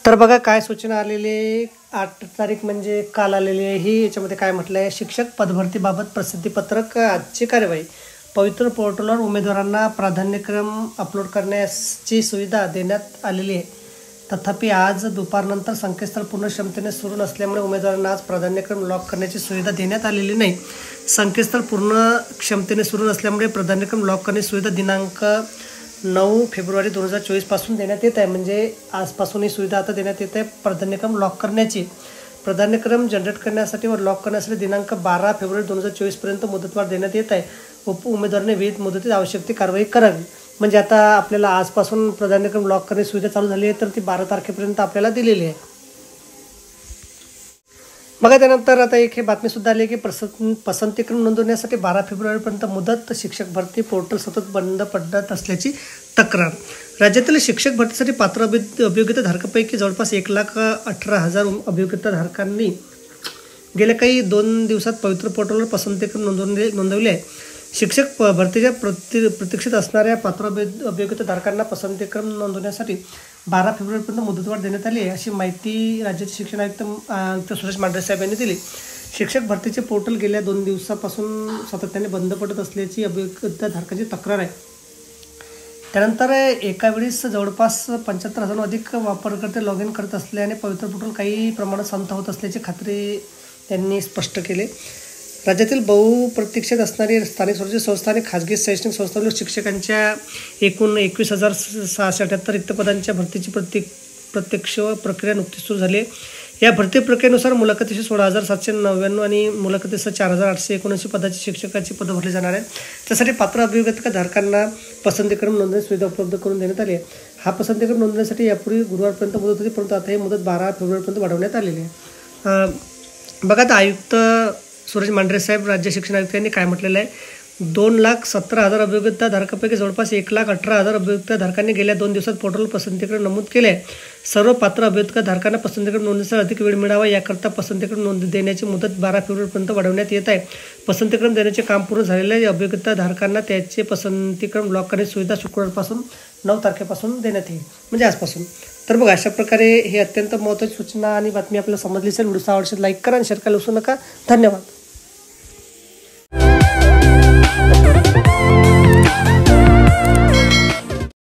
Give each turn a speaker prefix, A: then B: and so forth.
A: तर बघा काय सूचना आलेली आहे. 8 तारीख म्हणजे काल आलेली आहे ही. याच्यामध्ये काय म्हटलं आहे, शिक्षक पदभरतीबाबत प्रसिद्धीपत्रक. आजची कार्यवाही. पवित्र पोर्टलवर उमेदवारांना प्राधान्यक्रम अपलोड करण्याची सुविधा देण्यात आलेली आहे. तथापि आज दुपारनंतर संकेतस्थळ पूर्ण क्षमतेने सुरू नसल्यामुळे उमेदवारांना आज प्राधान्यक्रम लॉक करण्याची सुविधा देण्यात आलेली नाही. संकेतस्थळ पूर्ण क्षमतेने सुरू नसल्यामुळे प्राधान्यक्रम लॉक करण्याची सुविधा दिनांक 9 फेब्रुवारी 2024 पासून देण्यात येत आहे. म्हणजे आजपासून ही सुविधा आता देण्यात येत आहे प्राधान्यक्रम लॉक करण्याची. प्राधान्यक्रम जनरेट करण्यासाठी व लॉक करण्यासाठी दिनांक 12 फेब्रुवारी 2024 पर्यंत मुदतवाढ देण्यात येत आहे. उमेदवाराने विविध मुदतीत आवश्यक ती कारवाई करावी. म्हणजे आता आपल्याला आजपासून प्राधान्यक्रम लॉक करण्याची सुविधा चालू झाली आहे, तर ती 12 तारखेपर्यंत आपल्याला दिलेली आहे. बघा त्यानंतर आता एक हे बातमीसुद्धा आली की पसंतीक्रम नोंदवण्यासाठी 12 फेब्रुवारीपर्यंत मुदत. शिक्षक भरती पोर्टल सतत बंद पडत असल्याची तक्रार. राज्यातील शिक्षक भरतीसाठी पात्र अभियोग्यताधारकांपैकी जवळपास 1,18,000 अभियोग्यताधारकांनी गेल्या काही 2 दिवसात पवित्र पोर्टलवर पसंतीक्रम नोंदवले आहे. शिक्षक भरतीच्या प्रतीक्षेत असणाऱ्या पात्र अभियोग्यताधारकांना पसंतीक्रम नोंदवण्यासाठी 12 फेब्रुवारीपर्यंत मुदतवाढ देण्यात आली आहे, अशी माहिती राज्याचे शिक्षण आयुक्त सुरेश मांढरे साहेब यांनी दिली. शिक्षक भरतीचे पोर्टल गेल्या 2 दिवसापासून सातत्याने बंद पडत असल्याची अभियोग्यताधारकांची तक्रार आहे. त्यानंतर एका वेळेस जवळपास 75,000 अधिक वापरकर्ते लॉग इन करत असल्याने पवित्र पोर्टल काही प्रमाणात संथ होत असल्याची खात्री त्यांनी स्पष्ट केली. राज्यातील बहुप्रतीक्षेत असणारी स्थानिक स्वराज्य संस्था आणि खाजगी शैक्षणिक संस्थांवर शिक्षकांच्या एकूण 21,678 रिक्त पदांच्या भरतीची प्रत्यक्ष प्रक्रिया नुकतीच सुरू झाली आहे. या भरती प्रक्रियेनुसार मुलाखतीशी 16,799 आणि मुलाखतीसह 4,879 पदाची शिक्षकाची पदं भरली जाणार आहेत. त्यासाठी पात्र अभियोग्यताधारकांना पसंतीक्रम नोंदणी सुविधा उपलब्ध करून देण्यात आली आहे. हा पसंतीक्रम नोंदणीसाठी यापूर्वी गुरुवारपर्यंत मुदत होती, परंतु आता ही मुदत 12 फेब्रुवारीपर्यंत वाढवण्यात आलेली आहे. बघा आता आयुक्त सुरेश मांढरे साहेब, राज्य शिक्षण आयुक्त यांनी काय म्हटलेलं आहे, 2,17,000 अभियोग्यताधारकांपैकी जवळपास 1,18,000 अभियोग्यताधारकांनी गेल्या 2 दिवसात पोर्टल पसंतीक्रम नमूद केले आहे. सर्व पात्र अभियोग्यताधारकांना पसंतीक्रम नोंदणीचा अधिक वेळ मिळावा याकरता पसंतीक्रम नोंद देण्याची मुदत 12 फेब्रुवारीपर्यंत वाढवण्यात येत आहे. पसंतीक्रम देण्याचे काम पूर्ण झालेल्या अभियोग्यताधारकांना त्याचे पसंतीक्रम लॉक करण्याची सुविधा शुक्रवारपासून 9 तारखेपासून देण्यात येईल, म्हणजे आजपासून. तर बघा अशा प्रकारे हे अत्यंत महत्त्वाची सूचना आणि बातमी आपल्याला समजली असेल. व्हिडिओ आवडल्यास लाईक करा आणि शेअर करायला विसरू नका. धन्यवाद.